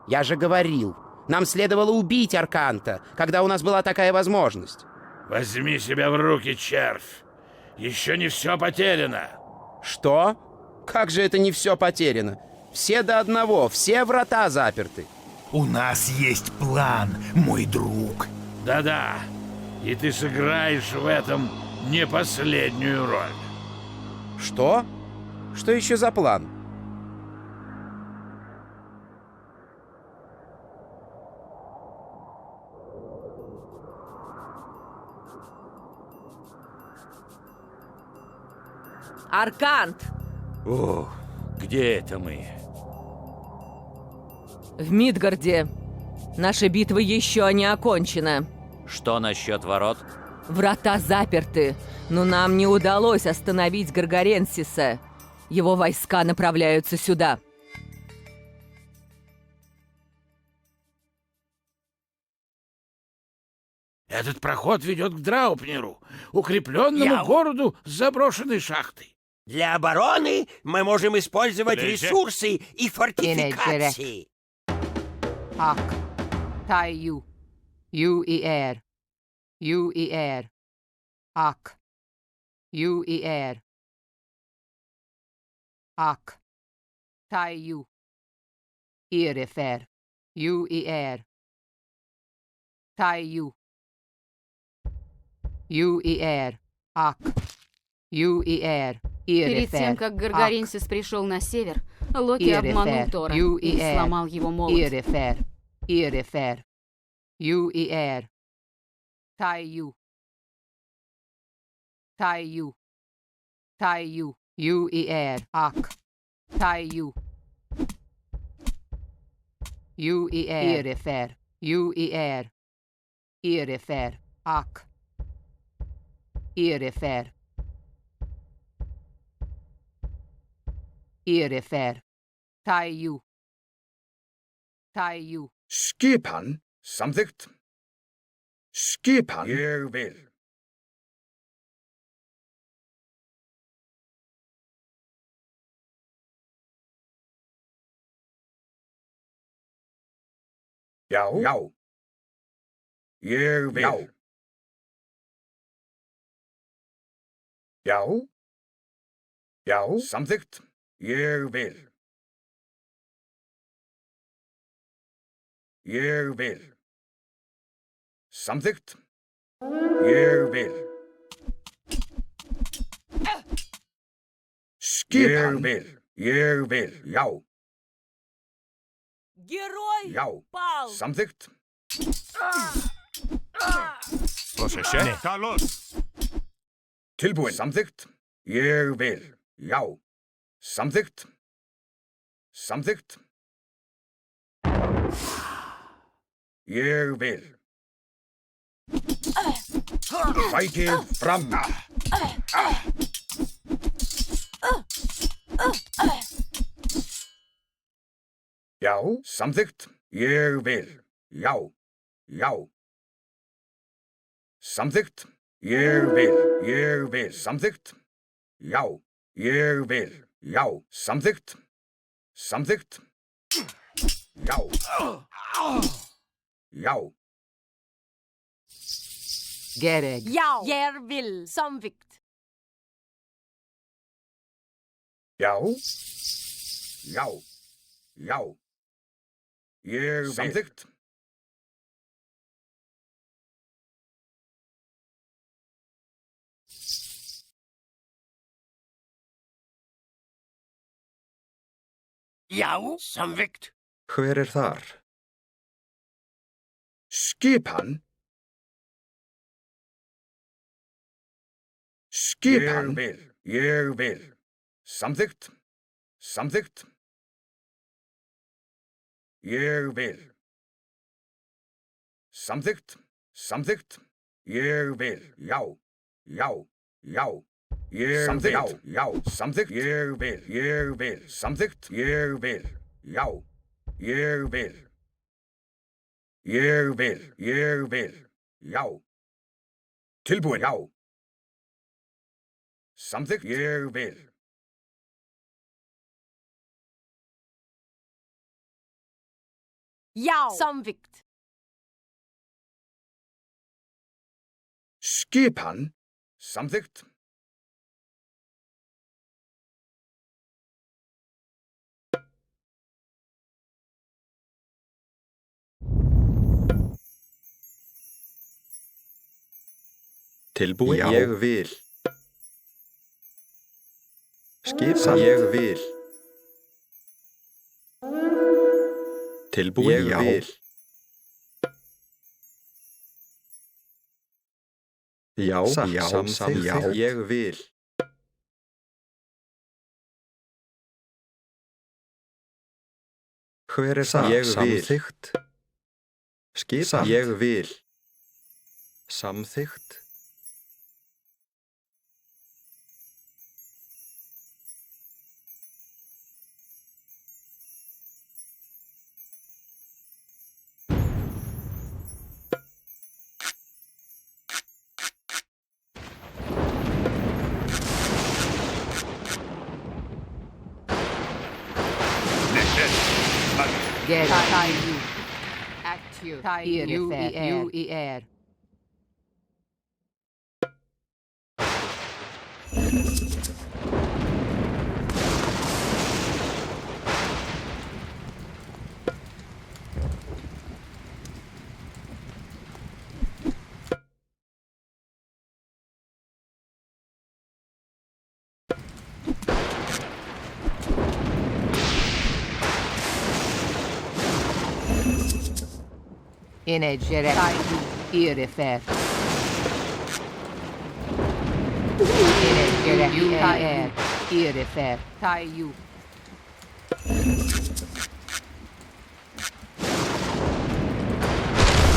Я же говорил, нам следовало убить Арканта, когда у нас была такая возможность. Возьми себя в руки, червь. Еще не все потеряно. Что? Как же это не все потеряно? Все до одного, все врата заперты. У нас есть план, мой друг. Да-да, и ты сыграешь в этом не последнюю роль. Что? Что еще за план? Аркант! О, где это мы? В Мидгарде. Наша битва еще не окончена. Что насчет ворот? Врата заперты, но нам не удалось остановить Гаргаренсиса. Его войска направляются сюда. Этот проход ведет к Драупниру, укрепленному городу с заброшенной шахтой. Для обороны мы можем использовать ресурсы и фортификации. Ак. Таю. Ю и Эр. Ю и Эр. Ак. Ю и Эр. Ак. Taju. Irifer. Ю и Эр. Taju. Ю и Эр. Ак. Ю и Эр. Перед тем, как Гаргаренсис пришел на север, Локи обманул Тора и сломал его молот. Irifer. Irifer. Ю и Эр. Taju. Taju. Taju. Ю и Эр. Ак. Taju. Ю и Эр. Irifer. Ю и Эр. Irifer. Ак. Irifer. Irifer. Taju. Taju. Skipan, samþykkt. Skipan. Ég vil. Já. Já. Ég vil. Já. Já. Já. Samþykkt. Ég vil. Ég vil. Samþykkt. Ég vil. Skipan. Ég vil. Ég vil. Já. Герой Já. пал! Samþykkt. Proszę się. Tilbúin. Samþykkt. Ég vil. Já. Samþykkt. Samþykkt. Ég vil. Sækið fram. Já. Samþykkt. Ég vil. Já. Já. Samþykkt. Ég vil. Ég vil. Samþykkt. Já. Ég vil. Já. Samþykkt. Samþykkt. Já. Já. Gereg. Ja! Jeg vil samvikt. Já. Já. Já. Ég vil. Samþykkt. Já, samvikt. Hver er þar? Skipan. Skipan. Ég vil. Ég vil. Samþykkt. Samþykkt. Ég vil. Samþykkt. Samþykkt. Ég vil. Já. Já. Já. Ég samþykkt. Já. Já. Samþykkt. Ég vil. Ég vil. Samþykkt. Ég vil. Já. Ég vil. Ég vil. Ég vil. Já. Tilbúin. Já. Samþykkt. Ég vil. Ja. Samvikt. Skipan. Samþykkt. Tilbúin? Já. Ég vil. Skipan? Ég vil. Tilbúin? Ég vil. Já, samþykkt. Já, ég vil. Hver er það? Ég vil. Samþykkt. Skipan? Ég vil. Samþykkt. Get you. Act you. UER. Inegere IRFR. Inegere UER IRFR. TAIU.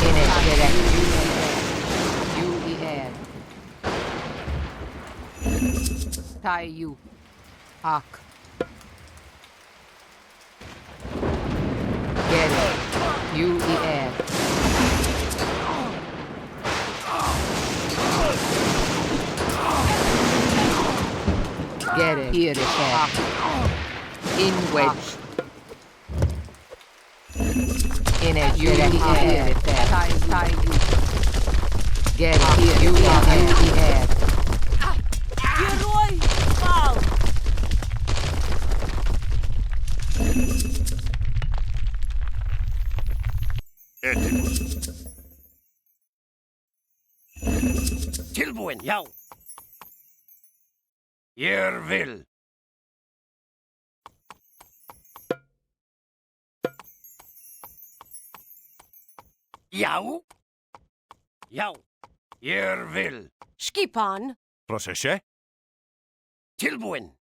Inegere UER. TAIU. HAK. Get it. UER. Get it. Here it is. In wedge. In a here it is. Tie you. Get it. Here you are. Герой пал. Tilbúin, já. Ég vil. Já. Já. Ég vil. Skipan. Proszę się. Tilbúin.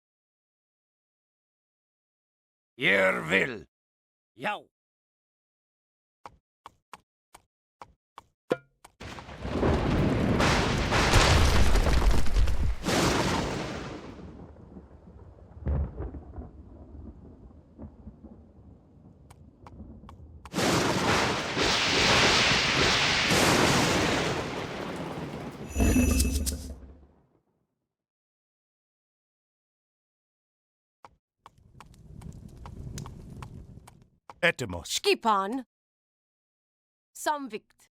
Ég vil. Já. Etymos. Skipan. Samvikt.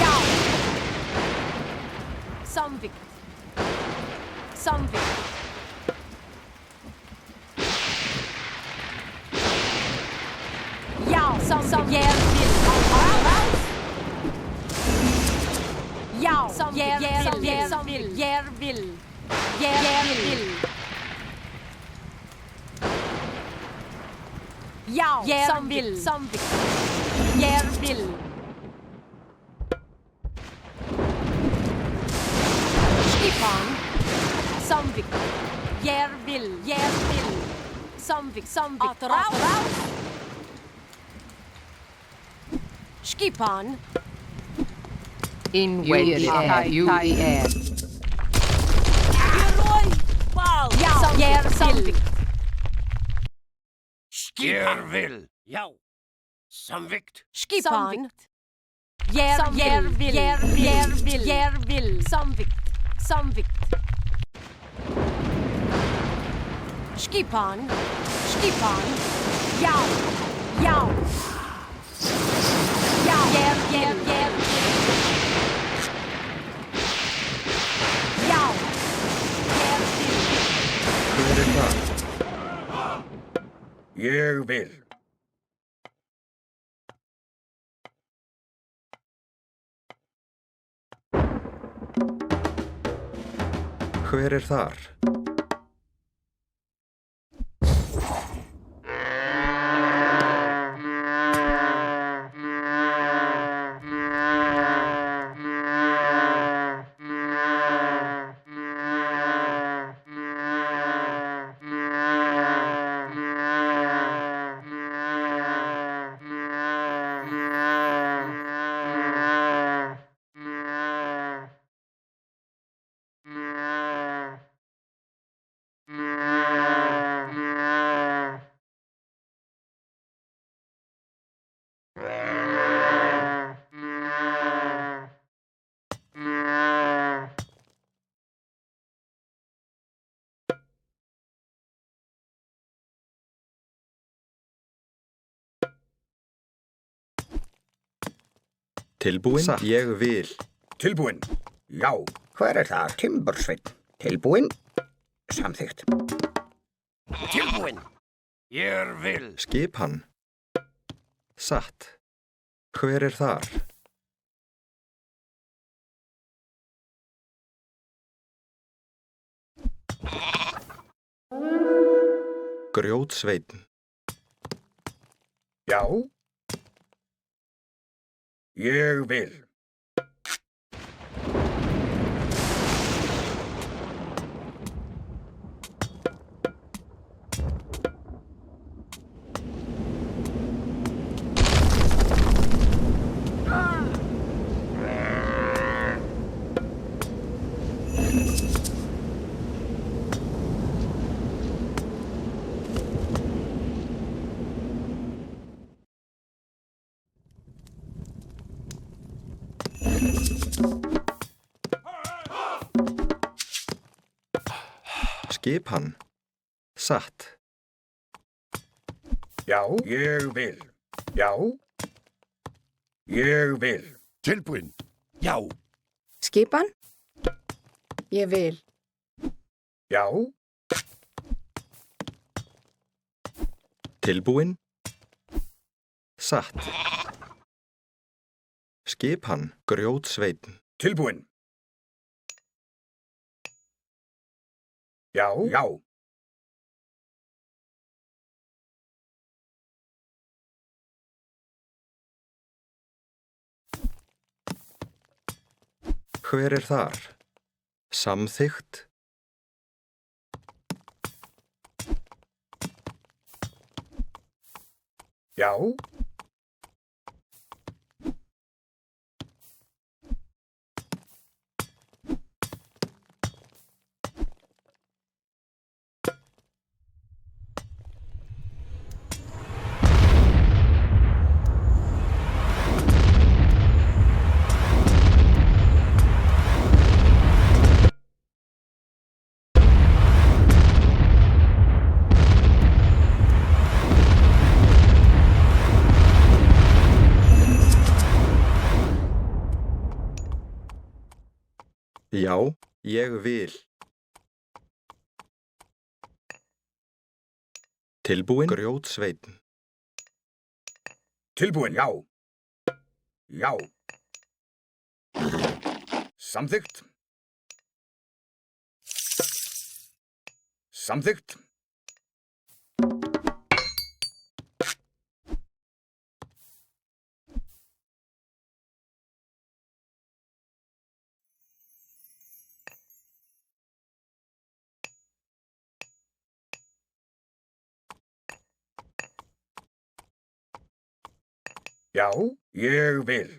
Ja. Samvikt. Samvikt. Ja, som vill. Ja, som vill. Ja, som vill. Skipan. Samvikt. Vill. Samvikt. Attraus. Skipan. In wedge. UER. Герой пал. Ja, samvikt. Jeg vil. Ja. Samvikt. Skipan. Vill. Samvikt. Samvikt. Skipan. Skipan. Já. Já. Já. Jev, jev, jev. Já. Jev. Hver er það? Ég vil. Hver er þar? Tilbúin? Satt. Ég vil. Tilbúin. Já. Hver er það? Timbursveinn. Tilbúin? Samþykkt. Tilbúin. Ég vil. Skipan. Satt. Hver er þar? Grjótsveinn. Já. Ég vil. Skipan. Satt. Já. Ég vil. Já. Ég vil. Tilbúin. Já. Skipan? Ég vil. Já. Tilbúin. Satt. Skipan. Grjótsveinn. Tilbúin. Já. Já. Hver er þar? Samþykkt. Já. Já, ég vil. Tilbúin. Grjótsveinn. Tilbúin. Já. Já. Samþykkt. Samþykkt. Já, ég vil.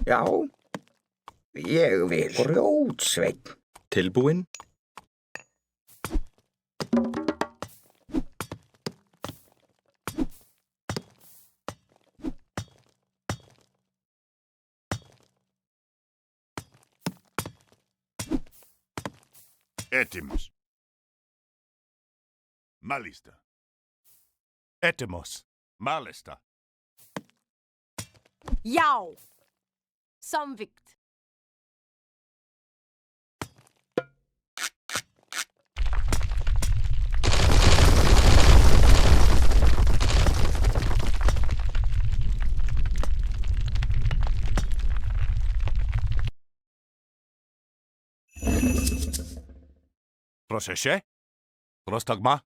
Já, ég vil. Grjótsveinn. Tilbúin. Έτοιμος. Μάλιστα. Έτοιμος. Μάλιστα. Jau. Samvikt. Πρόσεχε. Πρόσταγμα.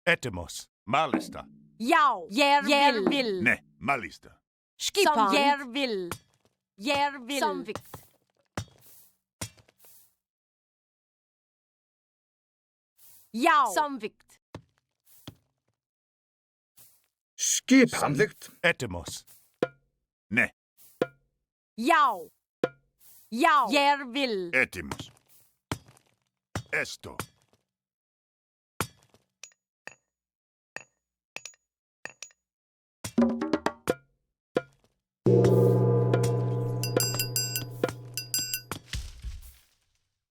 Έτοιμος. Μάλιστα. Jau. Jer vil. Ναι, μάλιστα. Skipan. Jer vil. Jer vil. Samvikt. Jau. Samvikt. Skipan. Samvikt. Έτοιμος. Ναι. Jau. Jau. Jer vil. Έτοιμος. Έστω.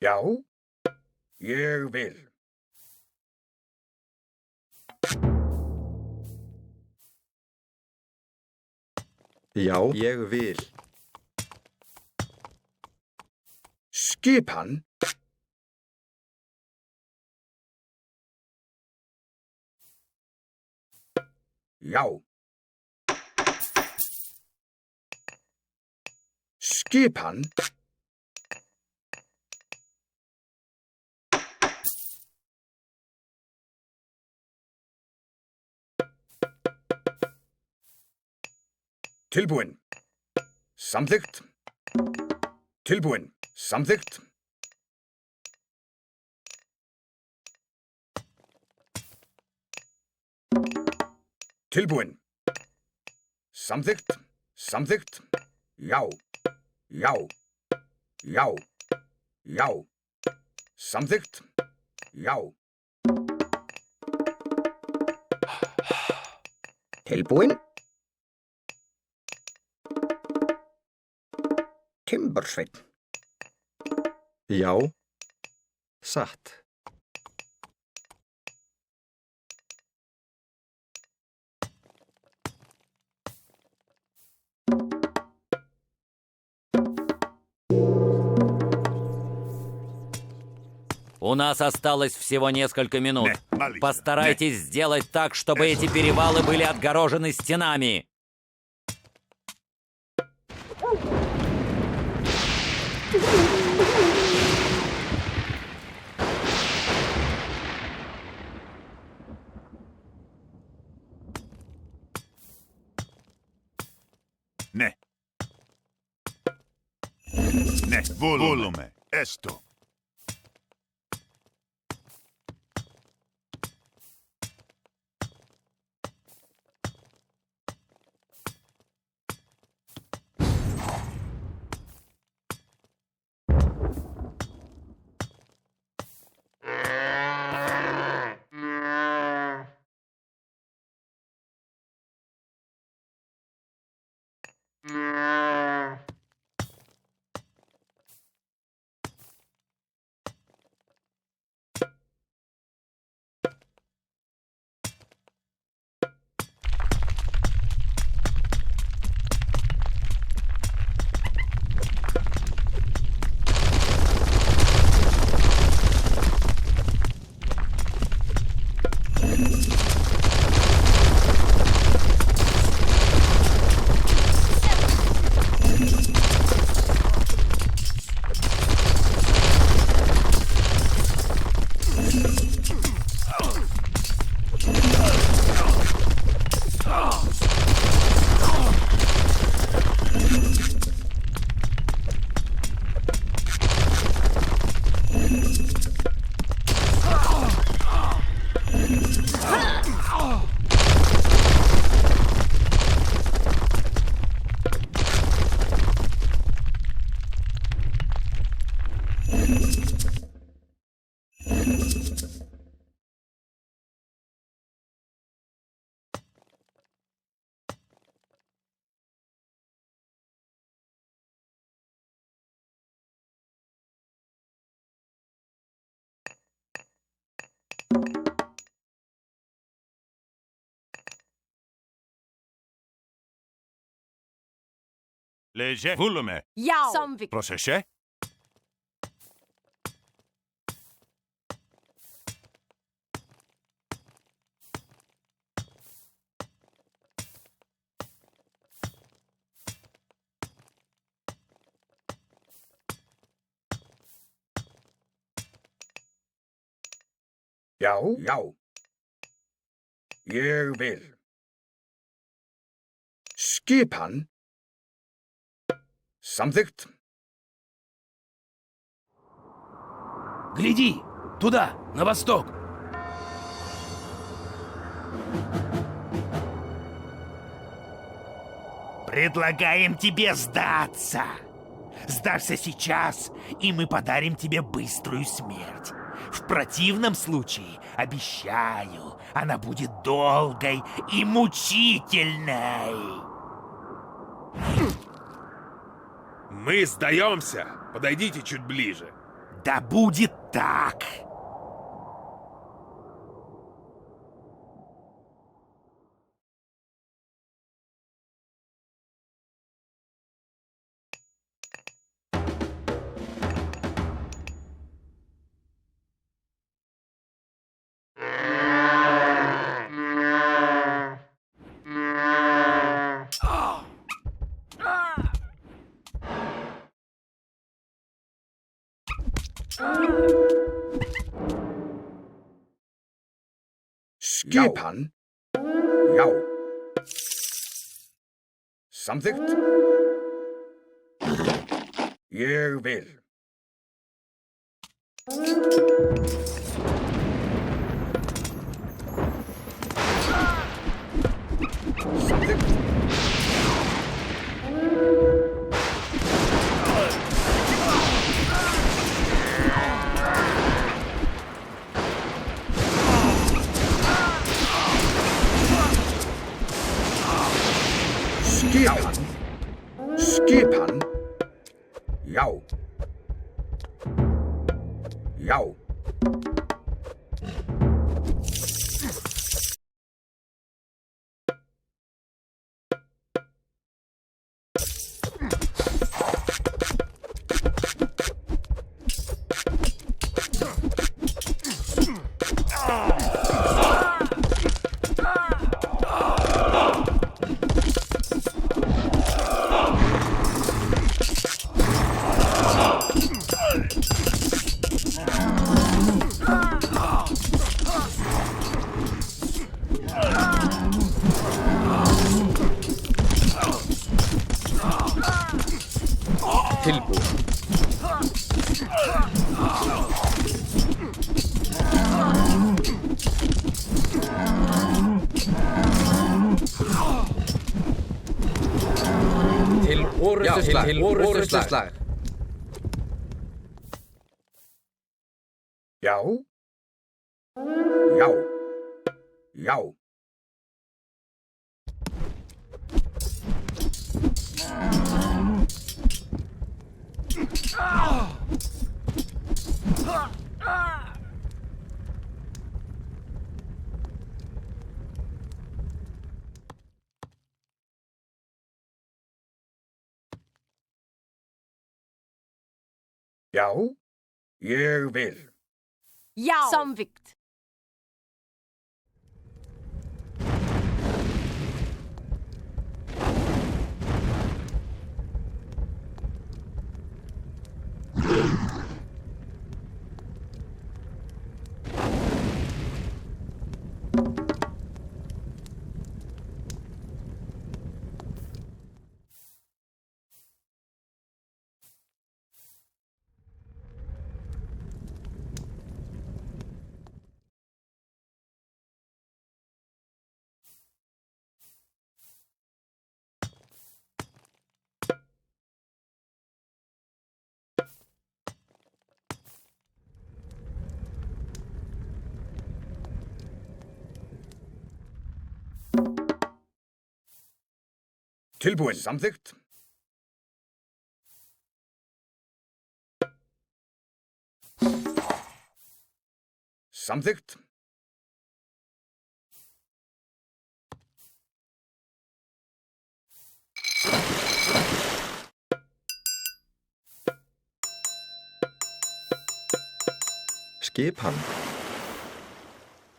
Já, ég vil. Já, ég vil. Skipan. Já. Skipan. Tilbúin. Samþykkt. Tilbúin. Samþykkt. Tilbúin. Samþykkt. Samþykkt. Já. Já. Já. Já. Samþykkt. Já. Tilbúin. Timbursveinn. Já. Satt. У нас осталось всего несколько минут. Постарайтесь сделать так, чтобы эти перевалы были отгорожены стенами. Ναι. Ναι, βούλουμε. Έστω. Leger. Volume. Ja. Samvik. Procesje. Jou. Jou. Jeg vil. Skipan. Samtidigt. Гляди! Туда, на восток! Предлагаем тебе сдаться. Сдашься сейчас, и мы подарим тебе быструю смерть. В противном случае, обещаю, она будет долгой и мучительной. Мы сдаемся. Подойдите чуть ближе. Да будет так. Skipan. Jou. Samtidigt. Jeg vil. Samtidigt. Skipan. Skipan. Jou. Jou. Orrustuslag. Jou. Jou. Jou. Jou. Jeg vil. Ja. Samvikt. Tilbud. Samtidigt. Samtidigt. Skipan.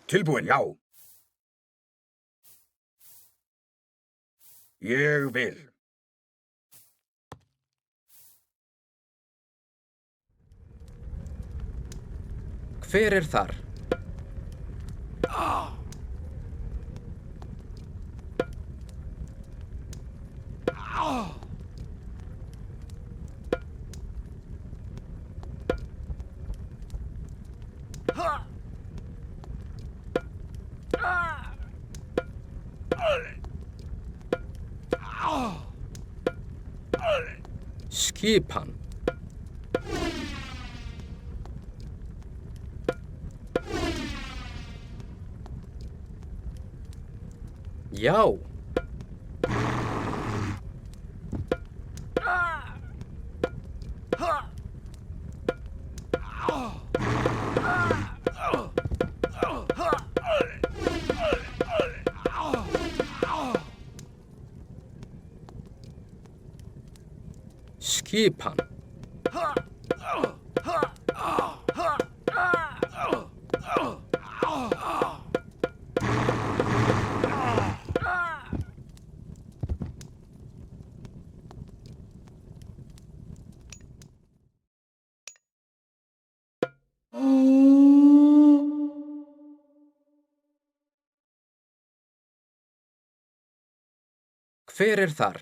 Tilbúin, já. Ég vil. Hver er þar? Skipan. Já. Skipan. Hver er þar?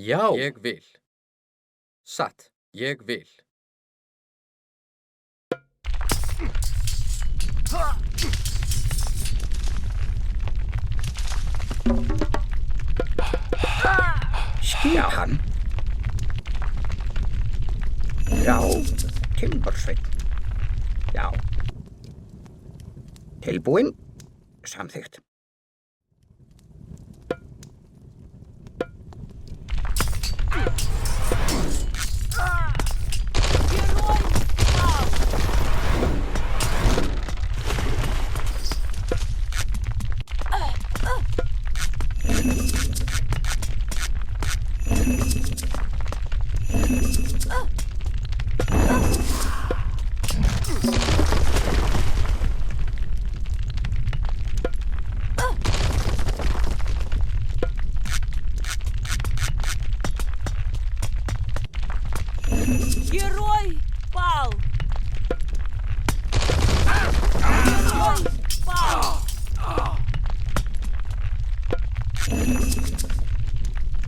Já, ég vil. Satt, ég vil. Skipan. Já, timbursveinn. Já. Tilbúin. Samþykkt. Герой пал! Герой пал!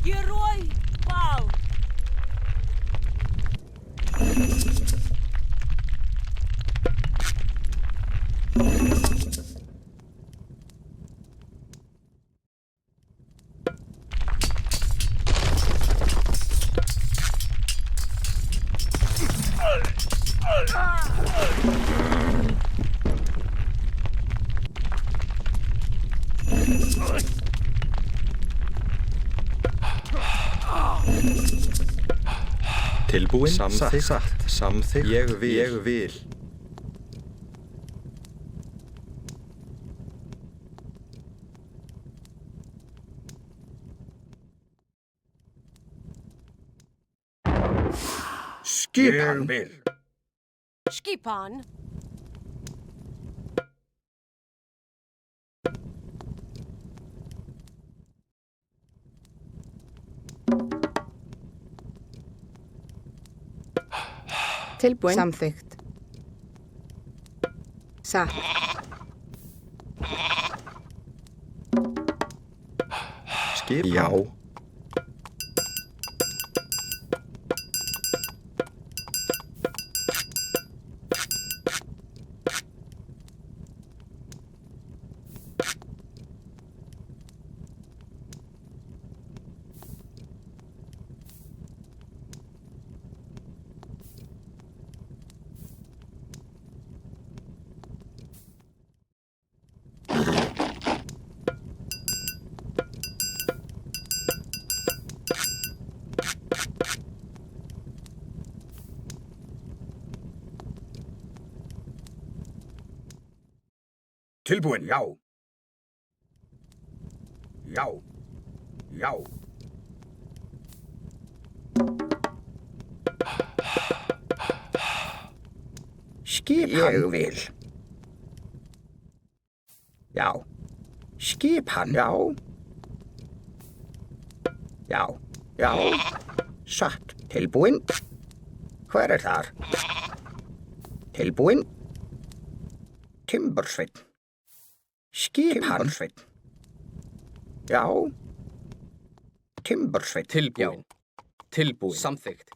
Герой пал! Tilbúin. Samþykkt. Samþykkt. Ég vil. Ég vil. Skipan. Ég vil. Skipan. Tilbúin. Samþykkt. Satt. Skipan. Já. Tilbúin, já. Já. Já. Skipan. Ég vil. Já. Skipan. Já. Já. Já. Satt. Tilbúin. Hver þar? Tilbúin. Timbursveinn. Skipan. Timbursveinn. Já. Timbursveinn. Tilbúin. Tilbúin. Samþykkt.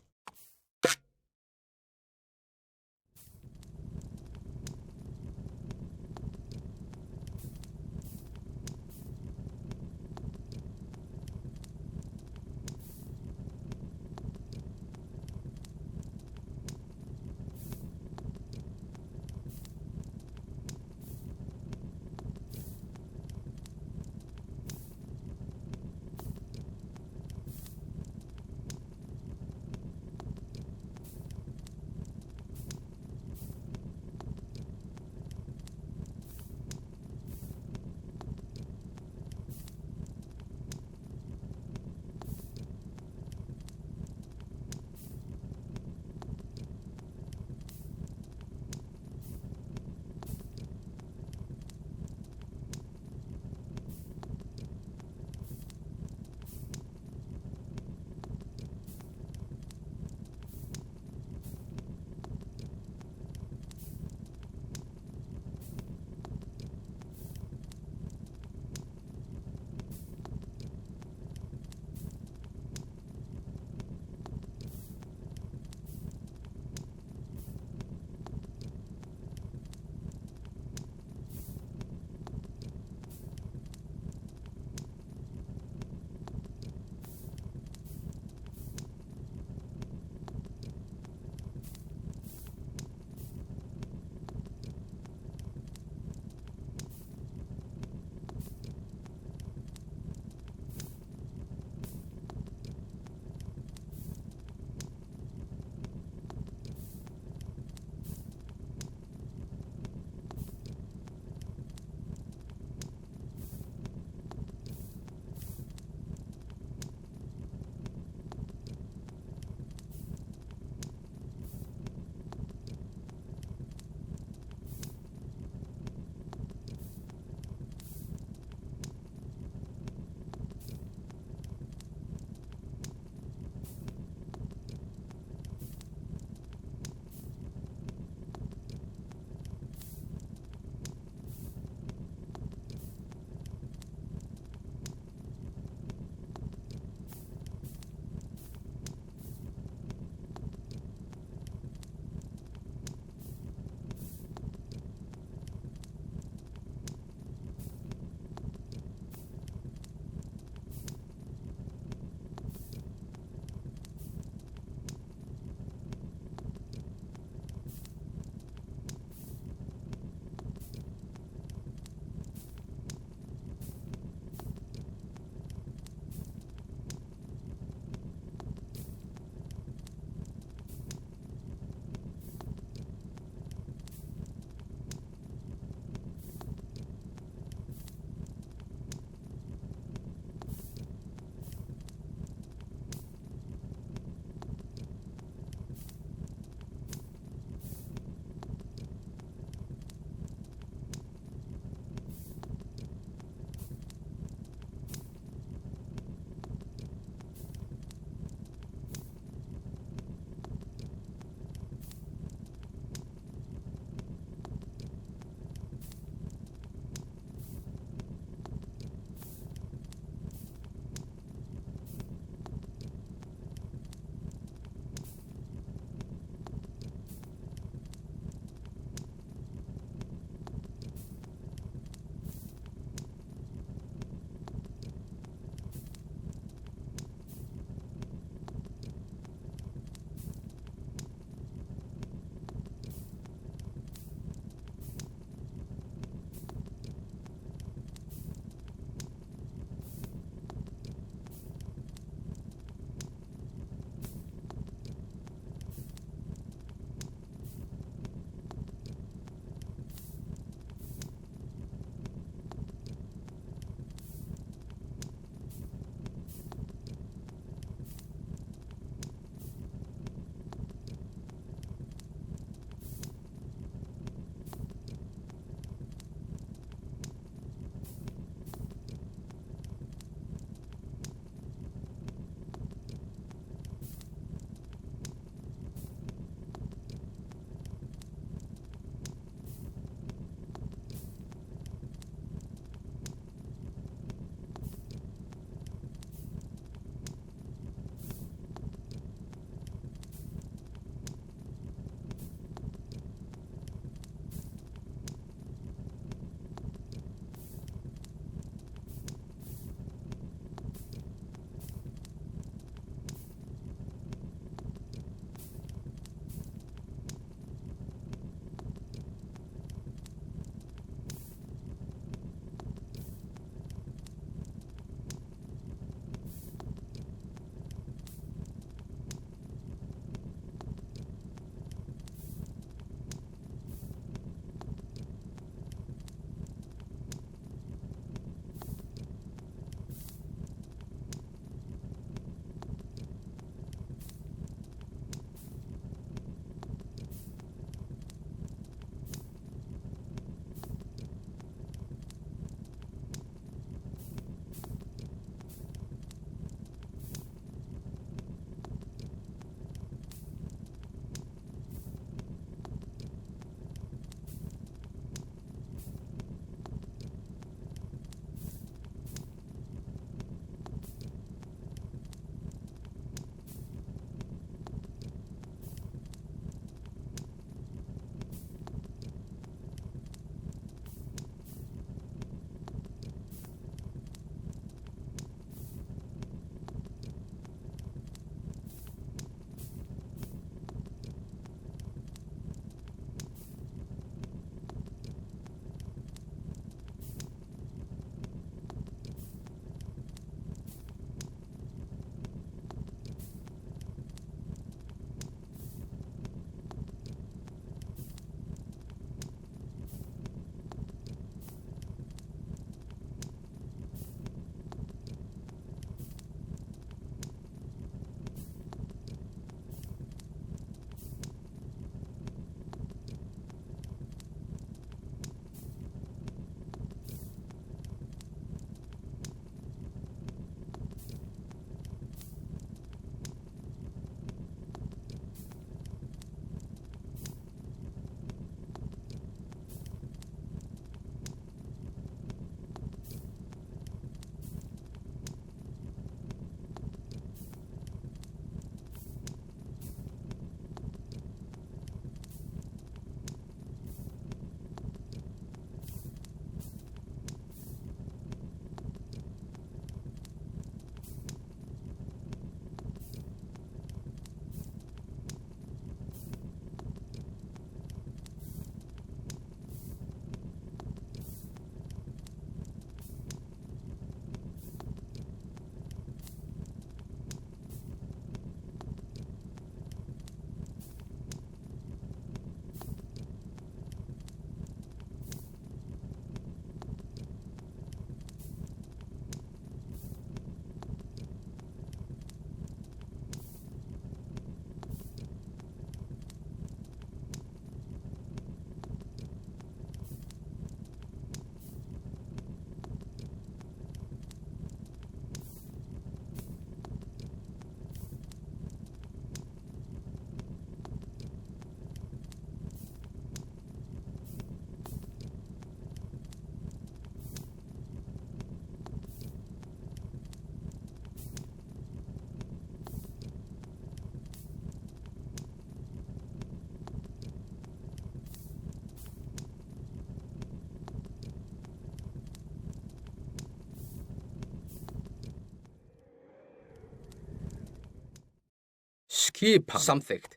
Skipan. Samþykkt.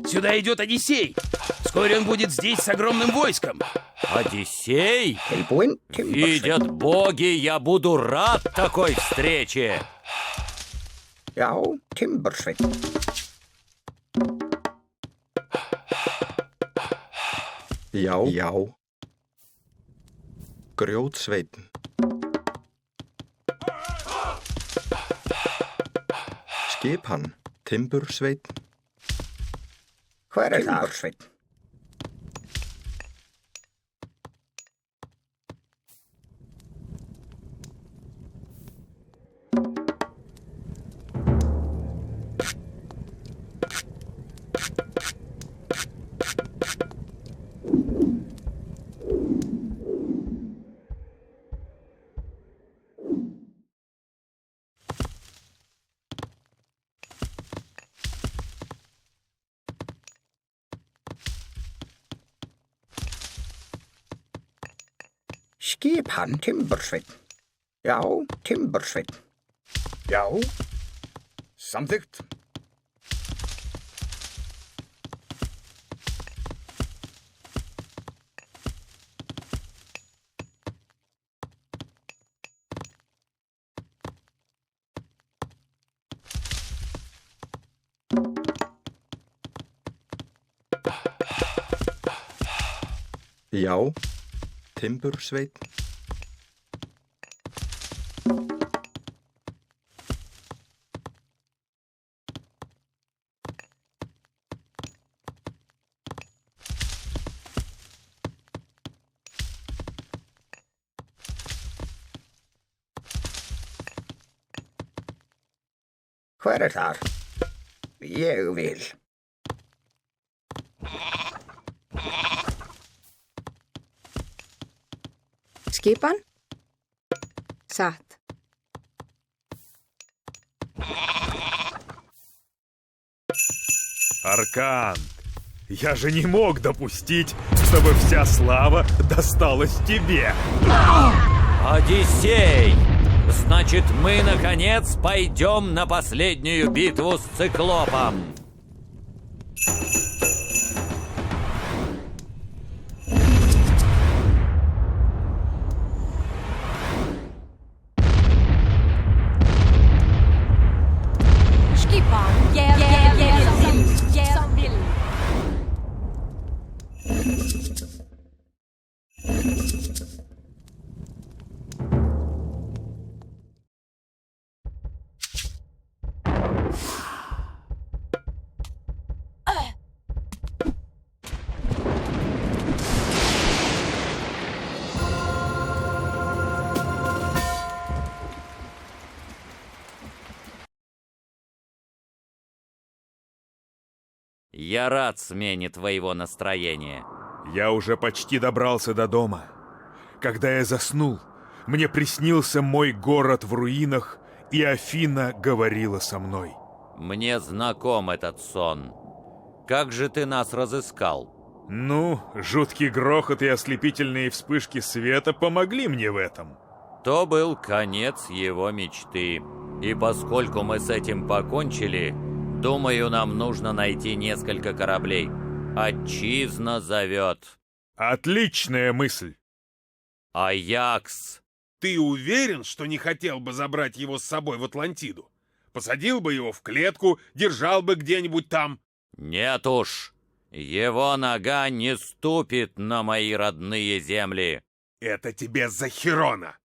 Сюда идет Одиссей. Вскоре он будет здесь с огромным войском. Одиссей? Видят боги, я буду рад такой встрече. Já, Timbursveinn. Já. Já. Grjótsveinn. Skipan. Timbursveinn. Hver Timbursveinn? Skipan Timbursveinn. Já, Timbursveinn. Já. Samþykkt. Já. Timbursveinn. Hver þar? Ég vil. Skipan? Satt. Аркан, я же не мог допустить, чтобы вся слава досталась тебе. Одиссей! Значит, мы, наконец, пойдем на последнюю битву с Циклопом. Я рад смене твоего настроения. Я уже почти добрался до дома. Когда я заснул, мне приснился мой город в руинах, и Афина говорила со мной. Мне знаком этот сон. Как же ты нас разыскал? Ну, жуткий грохот и ослепительные вспышки света помогли мне в этом. То был конец его мечты. И поскольку мы с этим покончили, думаю, нам нужно найти несколько кораблей. Отчизна зовет. Отличная мысль. Аякс. Ты уверен, что не хотел бы забрать его с собой в Атлантиду? Посадил бы его в клетку, держал бы где-нибудь там? Нет уж. Его нога не ступит на мои родные земли. Это тебе за Херона.